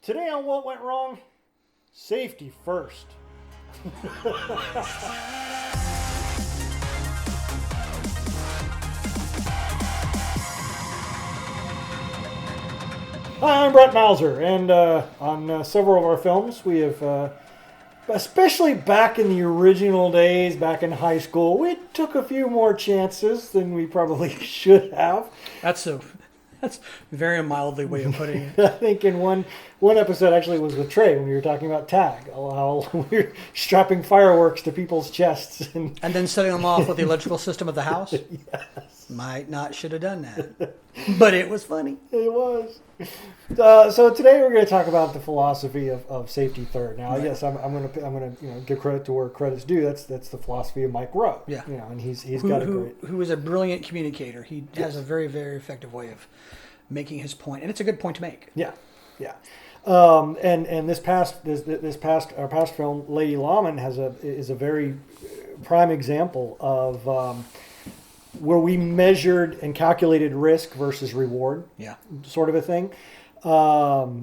Today on What Went Wrong, safety first. Hi, I'm Brett Mauser, and on several of our films, we have, especially back in the original days, back in high school, we took a few more chances than we probably should have. That's a very mildly way of putting it. I think in one episode actually was with Trey when we were talking about tag, how we were strapping fireworks to people's chests. And then setting them off with the electrical system of the house? Yes. Might not should have done that. But it was funny. It was. So today we're going to talk about the philosophy of safety third. Now, right. Yes, I'm going to give credit to where credit's due. That's the philosophy of Mike Rowe. Yeah. And he's got a great. Who is a brilliant communicator. He has a very, very effective way of making his point, and it's a good point to make. Yeah. And our past film, Lady Lawman, is a very prime example of where we measured and calculated risk versus reward. Yeah. Sort of a thing.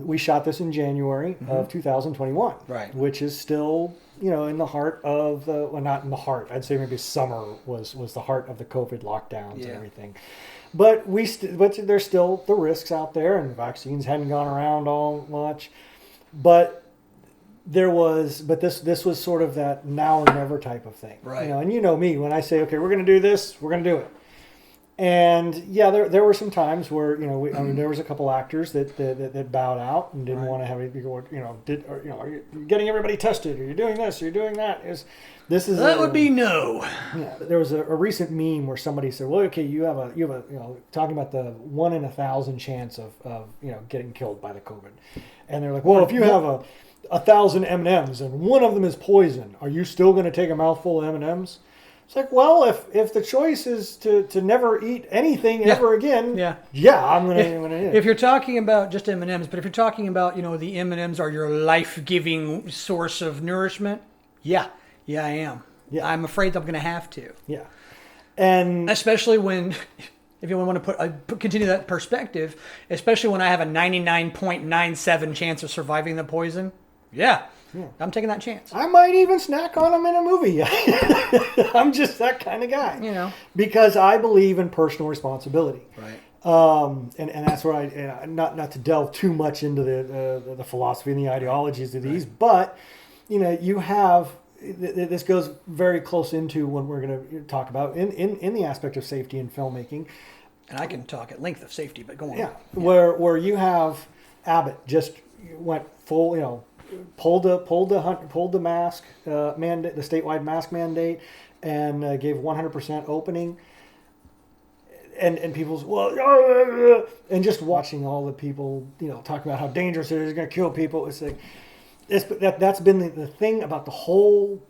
We shot this in January of 2021. Right. Which is still, in the heart of not in the heart. I'd say maybe summer was the heart of the COVID lockdowns and everything. But but there's still the risks out there, and vaccines hadn't gone around all much. But this was sort of that now or never type of thing. Right. And you know me, when I say, okay, we're going to do this, we're going to do it. And yeah, there were some times where there was a couple actors that bowed out and didn't want to have it. Are you getting everybody tested? Are you doing this? Are you doing that? That would be no. Yeah, there was a recent meme where somebody said, "Well, okay, you have a talking about the 1 in 1,000 chance of getting killed by the COVID," and they're like, "Well, if you have 1,000 M&Ms and one of them is poison, are you still going to take a mouthful of M&Ms?" It's like, well, if the choice is to never eat anything ever again, I'm gonna eat it. If you're talking about just M&Ms, but if you're talking about the M&Ms are your life-giving source of nourishment, yeah, I am. Yeah, I'm afraid I'm gonna have to. Yeah, and especially when, if you want to continue that perspective, especially when I have a 99.97 chance of surviving the poison, yeah. I'm taking that chance. I might even snack on them in a movie. I'm just that kind of guy. Because I believe in personal responsibility. Right. And that's where I not to delve too much into the philosophy and the ideologies of these, but you have this goes very close into what we're going to talk about in the aspect of safety in filmmaking. And I can talk at length of safety, but go on. Yeah. Where you have Abbott just went full, pulled the mask mandate, the statewide mask mandate, and gave 100% opening. And people's and just watching all the people talk about how dangerous it is, going to kill people. It's like that's been the thing about the whole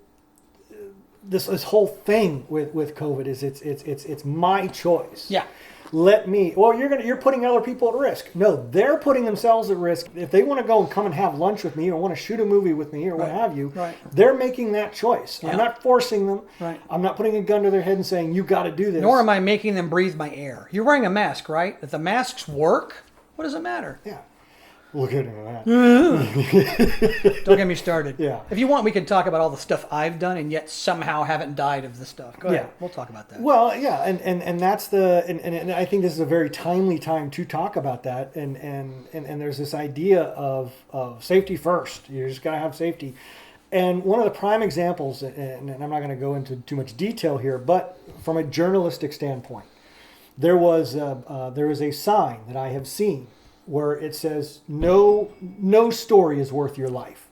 this whole thing with COVID is it's my choice. Yeah. You're putting other people at risk. No, they're putting themselves at risk. If they want to go and come and have lunch with me or want to shoot a movie with me or what have you, they're making that choice. Yeah. I'm not forcing them. Right. I'm not putting a gun to their head and saying, you got to do this. Nor am I making them breathe my air. You're wearing a mask, right? If the masks work, what does it matter? Yeah. Look at that. Don't get me started. Yeah. If you want, we can talk about all the stuff I've done and yet somehow haven't died of the stuff. Go ahead. We'll talk about that. Well, yeah, and that's and I think this is a very timely time to talk about that. And there's this idea of safety first. You just got to have safety. And one of the prime examples, and I'm not going to go into too much detail here, but from a journalistic standpoint, there is a sign that I have seen where it says no story is worth your life.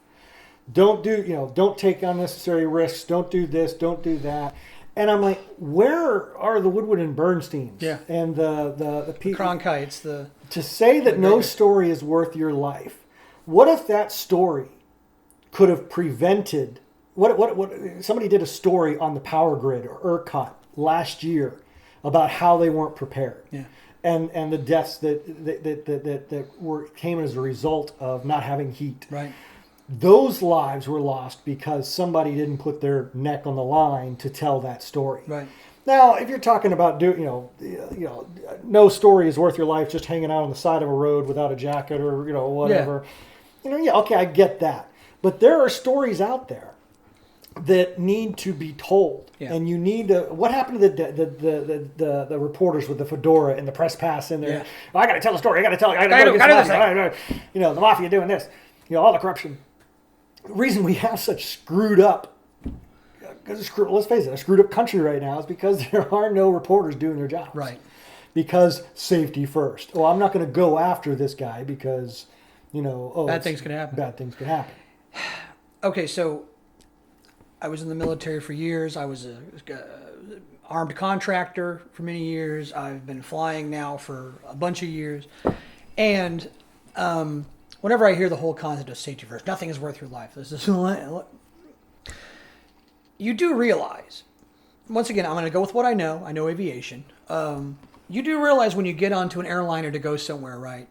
Don't take unnecessary risks. Don't do this. Don't do that. And I'm like, where are the Woodward and Bernsteins? Yeah. And the people Cronkites. To say that no story is worth your life. What if that story could have prevented? What somebody did a story on the power grid or ERCOT last year about how they weren't prepared. Yeah. And the deaths that came as a result of not having heat. Right. Those lives were lost because somebody didn't put their neck on the line to tell that story. Right. Now, if you're talking about no story is worth your life just hanging out on the side of a road without a jacket or whatever. Yeah, okay, I get that. But there are stories out there that need to be told, and you need to. What happened to the reporters with the fedora and the press pass in there? Yeah. I got to tell the story. I got to tell. I got to get the mafia doing this. All the corruption. The reason we have such screwed up. Let's face it, a screwed up country right now is because there are no reporters doing their jobs. Right. Because safety first. Oh, I'm not going to go after this guy because, bad things can happen. Bad things can happen. Okay, so I was in the military for years. I was a armed contractor for many years. I've been flying now for a bunch of years. And whenever I hear the whole concept of safety first, nothing is worth your life. You do realize, once again, I'm going to go with what I know. I know aviation. You do realize when you get onto an airliner to go somewhere, right,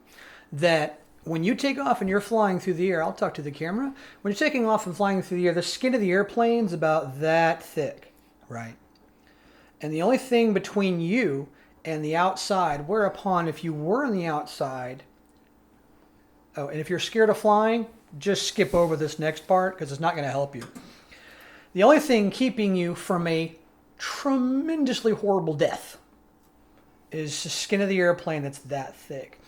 that when you take off and you're flying through the air, I'll talk to the camera. When you're taking off and flying through the air, the skin of the airplane's about that thick, right? And the only thing between you and the outside, whereupon if you were on the outside, and if you're scared of flying, just skip over this next part because it's not going to help you. The only thing keeping you from a tremendously horrible death is the skin of the airplane that's that thick.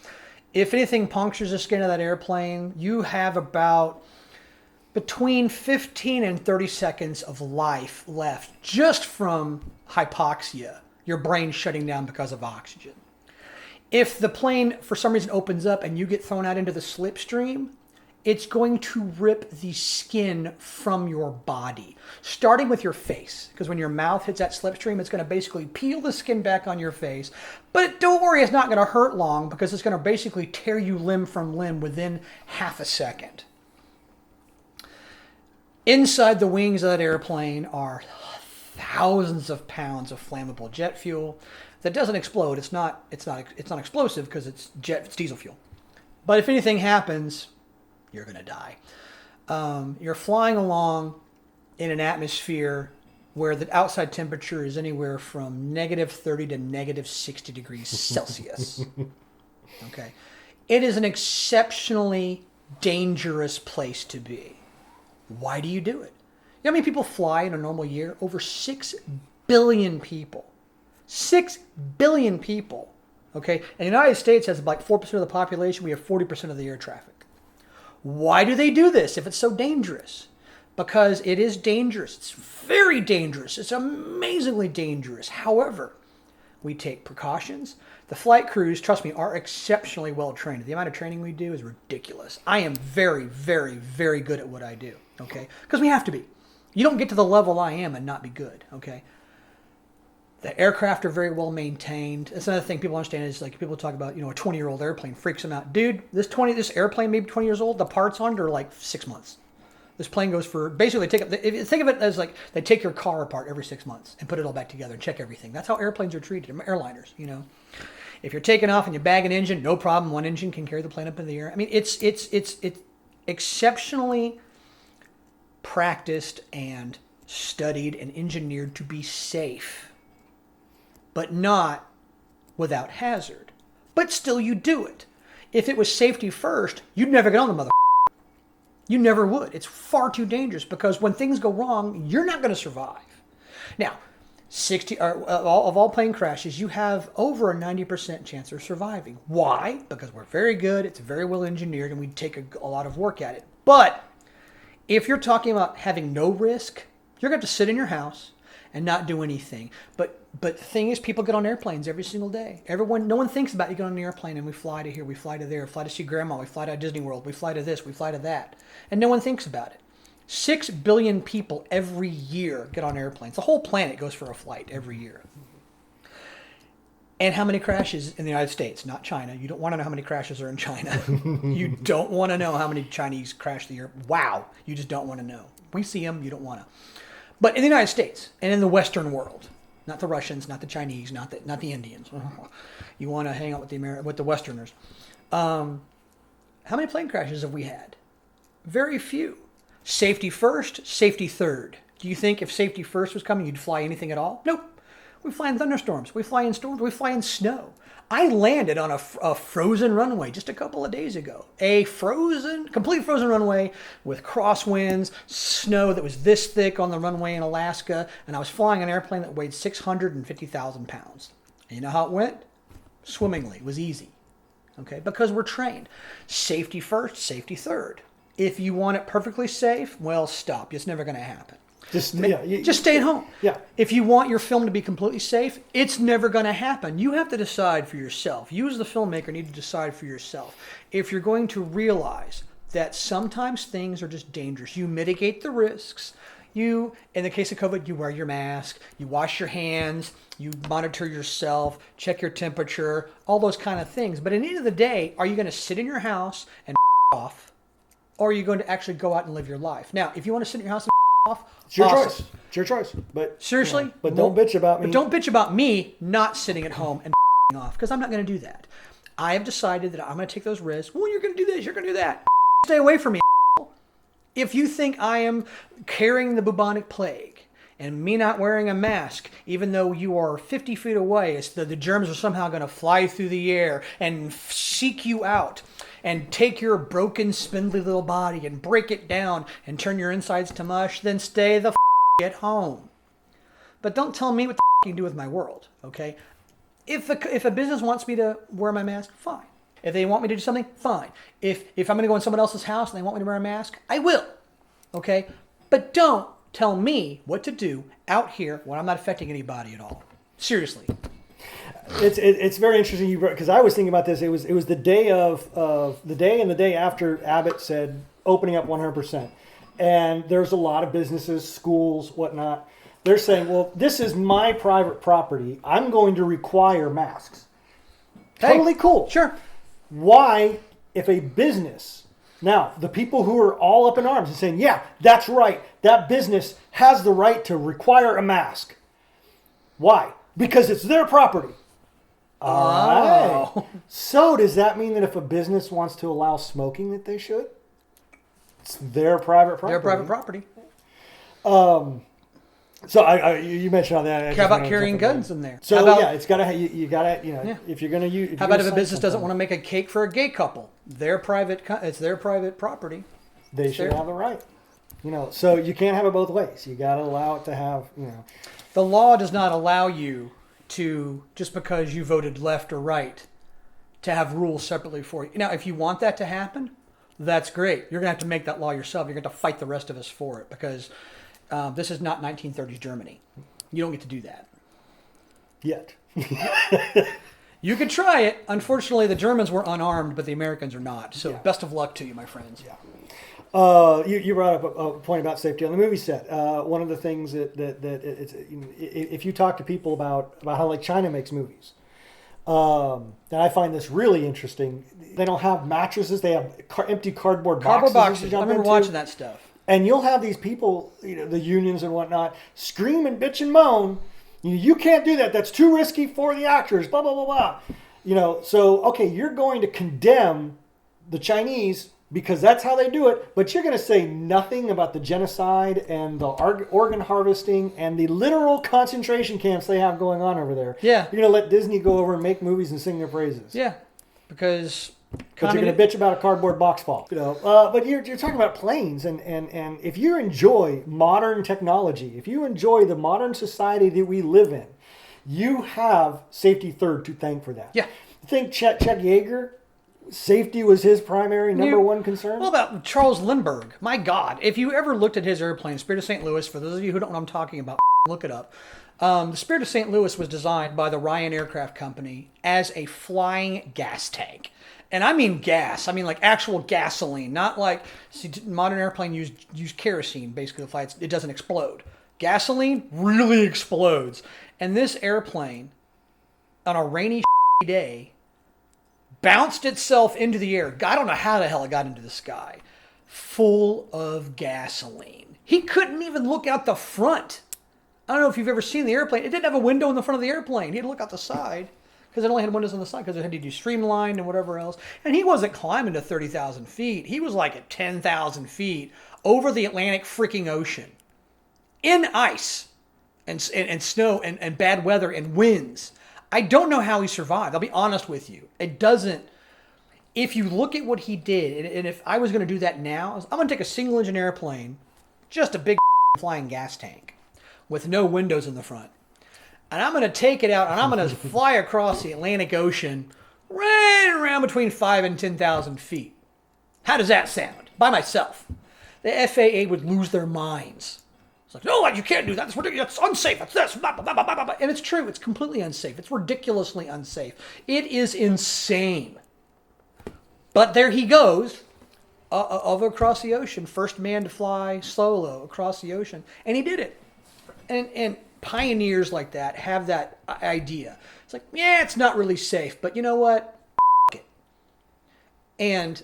If anything punctures the skin of that airplane, you have about between 15 and 30 seconds of life left just from hypoxia, your brain shutting down because of oxygen. If the plane, for some reason, opens up and you get thrown out into the slipstream, it's going to rip the skin from your body, starting with your face. Because when your mouth hits that slipstream, it's going to basically peel the skin back on your face. But don't worry, it's not going to hurt long because it's going to basically tear you limb from limb within half a second. Inside the wings of that airplane are thousands of pounds of flammable jet fuel that doesn't explode. It's not explosive because it's diesel fuel. But if anything happens, you're going to die. You're flying along in an atmosphere where the outside temperature is anywhere from -30 to -60 degrees Celsius. Okay. It is an exceptionally dangerous place to be. Why do you do it? You know how many people fly in a normal year? Over 6 billion people. 6 billion people. Okay. And the United States has like 4% of the population. We have 40% of the air traffic. Why do they do this if it's so dangerous? Because it is dangerous. It's very dangerous. It's amazingly dangerous. However, we take precautions. The flight crews, trust me, are exceptionally well trained. The amount of training we do is ridiculous. I am very, very, very good at what I do, okay? Because we have to be. You don't get to the level I am and not be good, okay? The aircraft are very well maintained. That's another thing people understand is like people talk about, a 20-year-old airplane freaks them out. Dude, this airplane may be 20 years old. The parts on it are like 6 months. This plane goes for basically think of it as like they take your car apart every 6 months and put it all back together and check everything. That's how airplanes are treated, airliners. If you're taking off and you bag an engine, no problem. One engine can carry the plane up in the air. I mean, it's exceptionally practiced and studied and engineered to be safe, but not without hazard. But still, you do it. If it was safety first, you'd never get on the mother. You never would. It's far too dangerous because when things go wrong, you're not going to survive. Now, of all plane crashes, you have over a 90% chance of surviving. Why? Because we're very good. It's very well engineered, and we take a lot of work at it. But if you're talking about having no risk, you're going to have to sit in your house and not do anything. But the thing is, people get on airplanes every single day. No one thinks about you get on an airplane and we fly to here, we fly to there, fly to see grandma, we fly to Disney World, we fly to this, we fly to that. And no one thinks about it. 6 billion people every year get on airplanes. The whole planet goes for a flight every year. And how many crashes in the United States? Not China. You don't want to know how many crashes are in China. You don't want to know how many Chinese crash the year. Wow. You just don't want to know. We see them. You don't want to. But in the United States and in the Western world, not the Russians, not the Chinese, not the Indians. You want to hang out with the Westerners. How many plane crashes have we had? Very few. Safety first, safety third. Do you think if safety first was coming, you'd fly anything at all? Nope. We fly in thunderstorms. We fly in storms. We fly in snow. I landed on a frozen runway just a couple of days ago. A complete frozen runway with crosswinds, snow that was this thick on the runway in Alaska, and I was flying an airplane that weighed 650,000 pounds. And you know how it went? Swimmingly. It was easy. Okay, because we're trained. Safety first, safety third. If you want it perfectly safe, well, stop. It's never going to happen. Just stay at home. Yeah. If you want your film to be completely safe, it's never going to happen. You have to decide for yourself. You as the filmmaker need to decide for yourself. If you're going to realize that sometimes things are just dangerous, you mitigate the risks. In the case of COVID, you wear your mask, you wash your hands, you monitor yourself, check your temperature, all those kind of things. But at the end of the day, are you going to sit in your house and off, or are you going to actually go out and live your life? Now, if you want to sit in your house and off, it's your awesome. choice. It's your choice. But seriously, but don't bitch about me. But don't bitch about me not sitting at home and off, because I'm not going to do that. I have decided that I'm going to take those risks. Well, you're going to do this. You're going to do that. Stay away from me. If you think I am carrying the bubonic plague and me not wearing a mask, even though you are 50 feet away, it's the germs are somehow going to fly through the air and seek you out and take your broken, spindly little body and break it down and turn your insides to mush, then stay the at home. But don't tell me what the you can do with my world, okay? If a business wants me to wear my mask, fine. If they want me to do something, fine. If I'm going to go in someone else's house and they want me to wear a mask, I will, okay? But don't tell me what to do out here when I'm not affecting anybody at all. Seriously. It's very interesting because I was thinking about this. It was the day of the day and the day after Abbott said opening up 100%, and there's a lot of businesses, schools, whatnot. They're saying, well, this is my private property. I'm going to require masks. Totally cool. Sure. Why, if a business, now the people who are all up in arms and saying, yeah, that's right, that business has the right to require a mask. Why? Because it's their property. All right. So does that mean that if a business wants to allow smoking that they should? It's their private property. Their private property. So you mentioned on that. How about carrying guns in there? So it's gotta you gotta if you're gonna use. How about if a business doesn't want to make a cake for a gay couple? It's their private property. They should have the right. So you can't have it both ways. You gotta allow it to have. The law does not allow you to, just because you voted left or right, to have rules separately for you. Now, if you want that to happen, that's great. You're gonna have to make that law yourself. You're gonna have to fight the rest of us for it because. This is not 1930s Germany. You don't get to do that. Yet. You could try it. Unfortunately, the Germans were unarmed, but the Americans are not. So best of luck to you, my friends. Yeah. You brought up a point about safety on the movie set. One of the things that it's, if you talk to people about how like China makes movies, and I find this really interesting. They don't have mattresses. They have empty cardboard boxes. I remember watching that stuff. And you'll have these people, the unions and whatnot, scream and bitch and moan. You can't do that. That's too risky for the actors. Blah blah blah blah. So okay, you're going to condemn the Chinese because that's how they do it, but you're going to say nothing about the genocide and the organ harvesting and the literal concentration camps they have going on over there. Yeah, you're going to let Disney go over and make movies and sing their praises. Yeah, because. But you're going to bitch about a cardboard box fall. But you're talking about planes, and if you enjoy modern technology, if you enjoy the modern society that we live in, you have safety third to thank for that. Yeah. I think Chet Yeager, safety was his primary number one concern. What about Charles Lindbergh? My God, if you ever looked at his airplane, Spirit of St. Louis, for those of you who don't know what I'm talking about, look it up. The Spirit of St. Louis was designed by the Ryan Aircraft Company as a flying gas tank. And I mean gas. I mean like actual gasoline, not like modern airplane use kerosene basically to fly. It doesn't explode. Gasoline really explodes. And this airplane, on a rainy day, bounced itself into the air. I don't know how the hell it got into the sky. Full of gasoline. He couldn't even look out the front. I don't know if you've ever seen the airplane. It didn't have a window in the front of the airplane. He had to look out the side. Because it only had windows on the side because it had to do streamlined and whatever else. And he wasn't climbing to 30,000 feet. He was like at 10,000 feet over the Atlantic freaking Ocean. In ice. and snow and bad weather and winds. I don't know how he survived. I'll be honest with you. It doesn't. If you look at what he did, and if I was going to do that now, I'm going to take a single engine airplane, just a big flying gas tank with no windows in the front. And I'm going to take it out and I'm going to fly across the Atlantic Ocean right around between 5,000 and 10,000 feet. How does that sound? By myself. The FAA would lose their minds. It's like, no, you can't do that. It's ridiculous. It's unsafe. It's this. Blah, blah, blah, blah, blah. And it's true. It's completely unsafe. It's ridiculously unsafe. It is insane. But there he goes over across the ocean. First man to fly solo across the ocean. And he did it. And pioneers like that have that idea. It's like, yeah, it's not really safe. But you know what? It. And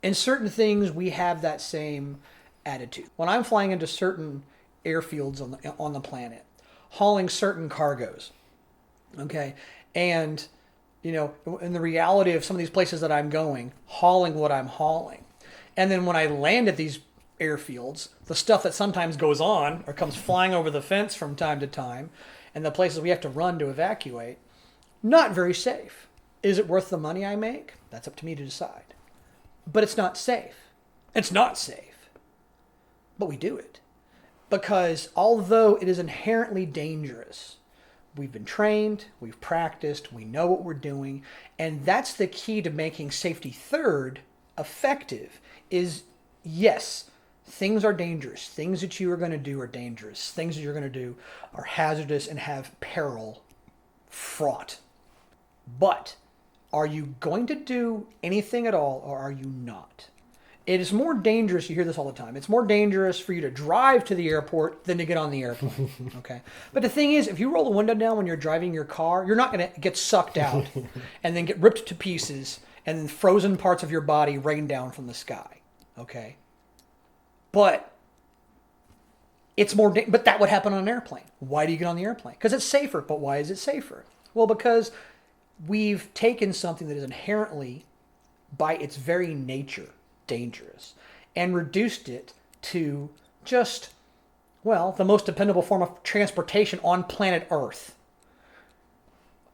in certain things, we have that same attitude. When I'm flying into certain airfields on the planet, hauling certain cargoes, okay, and in the reality of some of these places that I'm going, hauling what I'm hauling, and then when I land at these airfields, the stuff that sometimes goes on or comes flying over the fence from time to time, and the places we have to run to evacuate, not very safe. Is it worth the money I make? That's up to me to decide. But it's not safe. It's not safe. But we do it. Because although it is inherently dangerous, we've been trained, we've practiced, we know what we're doing, and that's the key to making safety third effective is, yes, things are dangerous. Things that you are going to do are dangerous. Things that you're going to do are hazardous and have peril fraught. But are you going to do anything at all, or are you not? It is more dangerous, you hear this all the time, it's more dangerous for you to drive to the airport than to get on the airplane, okay? But the thing is, if you roll the window down when you're driving your car, you're not going to get sucked out and then get ripped to pieces and then frozen parts of your body rain down from the sky, okay? But it's more, but that would happen on an airplane. Why do you get on the airplane? Because it's safer. But why is it safer? Well, because we've taken something that is inherently, by its very nature, dangerous and reduced it to just, well, the most dependable form of transportation on planet Earth.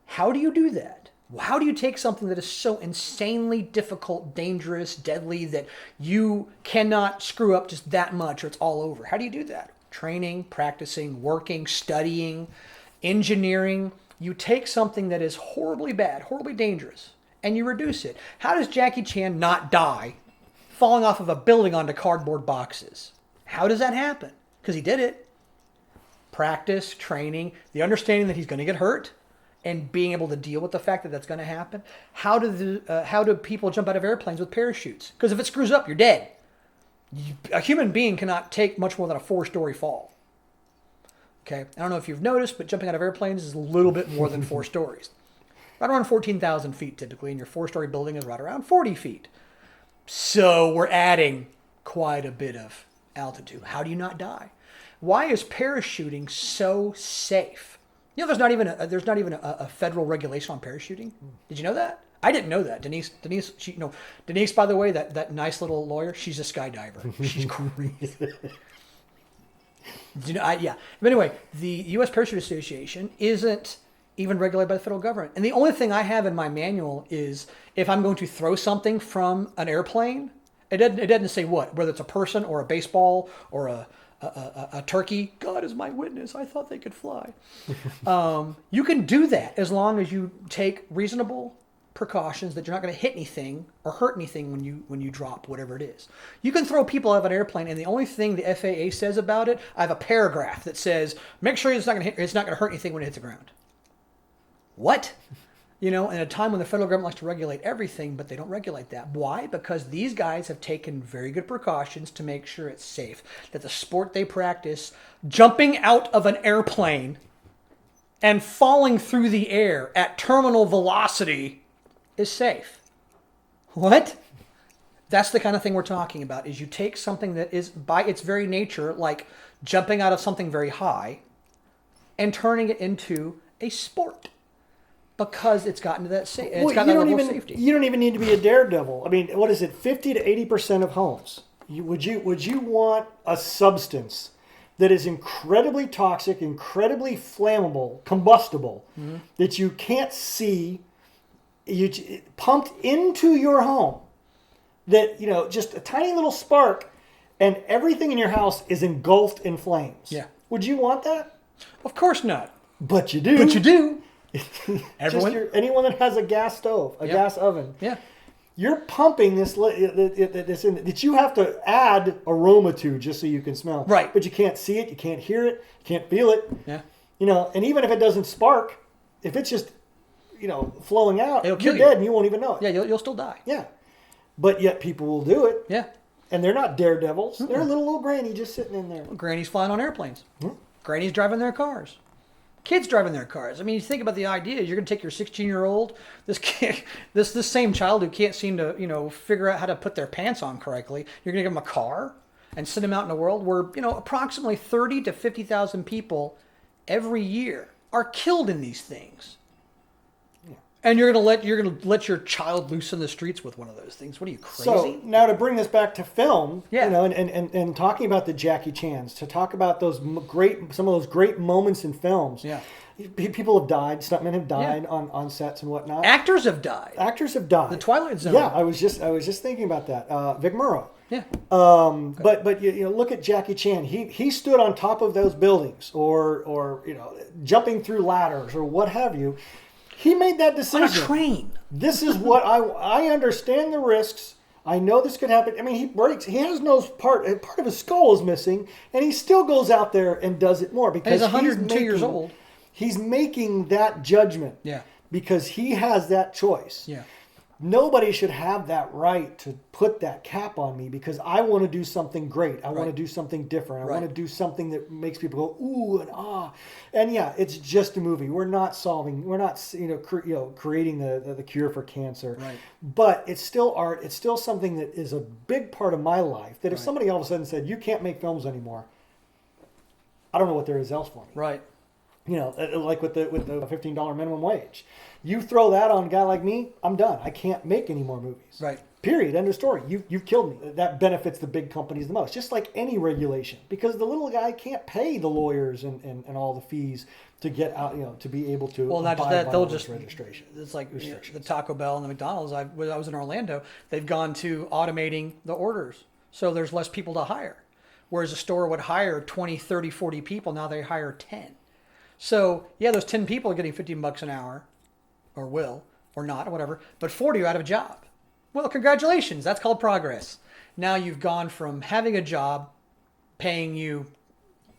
How do you do that? How do you take something that is so insanely difficult, dangerous, deadly, that you cannot screw up just that much or it's all over? How do you do that? Training, practicing, working, studying, engineering. You take something that is horribly bad, horribly dangerous, and you reduce it. How does Jackie Chan not die falling off of a building onto cardboard boxes? How does that happen? Because he did it. Practice, training, the understanding that he's going to get hurt, and being able to deal with the fact that that's going to happen. How do people jump out of airplanes with parachutes? Because if it screws up, you're dead. A human being cannot take much more than a 4-story fall. Okay, I don't know if you've noticed, but jumping out of airplanes is a little bit more than 4 stories. Right around 14,000 feet typically, and your 4-story building is right around 40 feet. So we're adding quite a bit of altitude. How do you not die? Why is parachuting so safe? There's not even a federal regulation on parachuting. Did you know that? I didn't know that. Denise, Denise, by the way, that nice little lawyer, she's a skydiver. She's crazy. Yeah. But anyway, the U.S. Parachute Association isn't even regulated by the federal government. And the only thing I have in my manual is if I'm going to throw something from an airplane, it doesn't say what, whether it's a person or a baseball or a turkey. God is my witness. I thought they could fly. You can do that as long as you take reasonable precautions that you're not going to hit anything or hurt anything when you drop whatever it is. You can throw people out of an airplane, and the only thing the FAA says about it, I have a paragraph that says, make sure it's not going to hurt anything when it hits the ground. What? In a time when the federal government likes to regulate everything, but they don't regulate that. Why? Because these guys have taken very good precautions to make sure it's safe. That the sport they practice, jumping out of an airplane and falling through the air at terminal velocity, is safe. What? That's the kind of thing we're talking about, is you take something that is by its very nature like jumping out of something very high and turning it into a sport because it's gotten to that safety. It's got that level of safety. You don't even need to be a daredevil. I mean, what is it? 50 to 80% of homes. Would you want a substance that is incredibly toxic, incredibly flammable, combustible, that you can't see, pumped into your home, that, just a tiny little spark and everything in your house is engulfed in flames. Yeah. Would you want that? Of course not. But you do. But you do. Everyone. Anyone that has a gas stove, a gas oven. Yeah. You're pumping this in that you have to add aroma to just so you can smell. Right. But you can't see it, you can't hear it, you can't feel it. Yeah. And even if it doesn't spark, if it's just, flowing out, It'll you're kill dead and you won't even know it. Yeah, you'll still die. Yeah. But yet people will do it. Yeah. And they're not daredevils. They're a little granny just sitting in there. Grannies flying on airplanes. Grannies driving their cars. Kids driving their cars. I mean, you think about the idea. You're going to take your 16-year-old, this same child who can't seem to, figure out how to put their pants on correctly. You're going to give them a car and send them out in the world where, approximately 30 to 50,000 people every year are killed in these things. And you're gonna let your child loose in the streets with one of those things. What are you, crazy? So now to bring this back to film, Yeah. and talking about the Jackie Chans, to talk about some of those great moments in films. Yeah. People have died. Stuntmen have died on sets and whatnot. Actors have died. Actors have died. The Twilight Zone. Yeah, I was just thinking about that. Vic Morrow. Yeah. But look at Jackie Chan. He stood on top of those buildings, or jumping through ladders, or what have you. He made that decision. On a train. This is what I understand the risks. I know this could happen. I mean, he breaks. He has no part of his skull is missing, and he still goes out there and does it more because he's 102 years old. He's making that judgment. Yeah. Because he has that choice. Yeah. Nobody should have that right to put that cap on me because I want to do something great. I want to do something different. I want to do something that makes people go ooh and ah. And yeah, it's just a movie. We're not creating the cure for cancer. Right. But it's still art. It's still something that is a big part of my life. That if somebody all of a sudden said you can't make films anymore, I don't know what there is else for me. Right. Like with the $15 minimum wage. You throw that on a guy like me, I'm done. I can't make any more movies. Right. Period. End of story. You've killed me. That benefits the big companies the most. Just like any regulation. Because the little guy can't pay the lawyers and all the fees to get out, to be able to not just that, they'll just registration. It's like the Taco Bell and the McDonald's. I was in Orlando. They've gone to automating the orders. So there's less people to hire. Whereas a store would hire 20, 30, 40 people, now they hire 10. So, yeah, those 10 people are getting $15 an hour, or will, or not, or whatever, but 40 are out of a job. Well, congratulations. That's called progress. Now you've gone from having a job paying you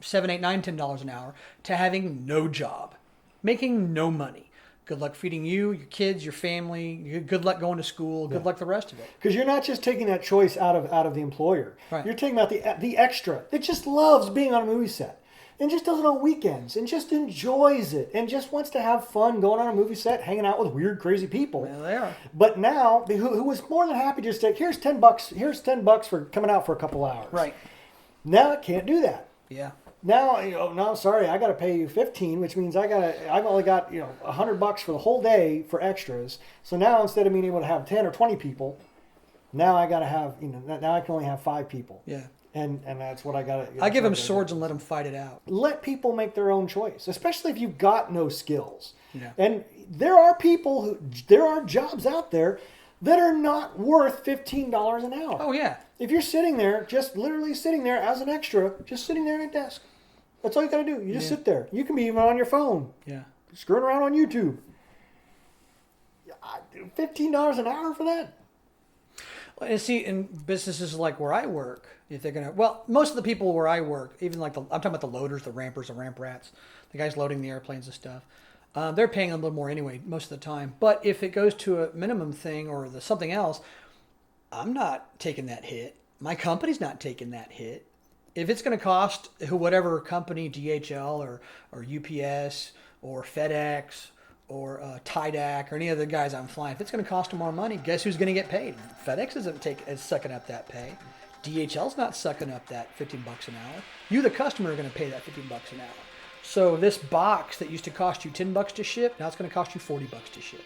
$7, $8, $9, $10 an hour to having no job, making no money. Good luck feeding you, your kids, your family. Good luck going to school. Good luck the rest of it. Because you're not just taking that choice out of the employer. Right. You're taking out the extra that just loves being on a movie set. And just does it on weekends, and just enjoys it, and just wants to have fun going on a movie set, hanging out with weird, crazy people. Yeah, they are. But now, who was more than happy to just take, here's $10. Here's $10 for coming out for a couple hours. Right. Now I can't do that. Yeah. Now, no, sorry, I got to pay you 15, which means I've only got $100 for the whole day for extras. So now instead of being able to have 10 or 20 people, now I got to have now I can only have 5 people. Yeah. And that's what I got to. I give them swords and let them fight it out. Let people make their own choice, especially if you've got no skills. Yeah. And there are jobs out there that are not worth $15 an hour. Oh, yeah. If you're sitting there, just literally sitting there as an extra, just sitting there at a desk. That's all you got to do. You just sit there. You can be even on your phone. Yeah. Screwing around on YouTube. $15 an hour for that? And see, in businesses like where I work, if they're gonna, most of the people where I work, even like I'm talking about the loaders, the rampers, the ramp rats, the guys loading the airplanes and stuff, they're paying a little more anyway most of the time. But if it goes to a minimum thing or something else, I'm not taking that hit. My company's not taking that hit. If it's going to cost whatever company, DHL or UPS or FedEx or Tydac or any of the guys I'm flying, if it's going to cost them more money, guess who's going to get paid? FedEx is sucking up that pay. DHL's not sucking up that $15 an hour. You, the customer, are going to pay that $15 an hour. So this box that used to cost you $10 to ship, now it's going to cost you $40 to ship.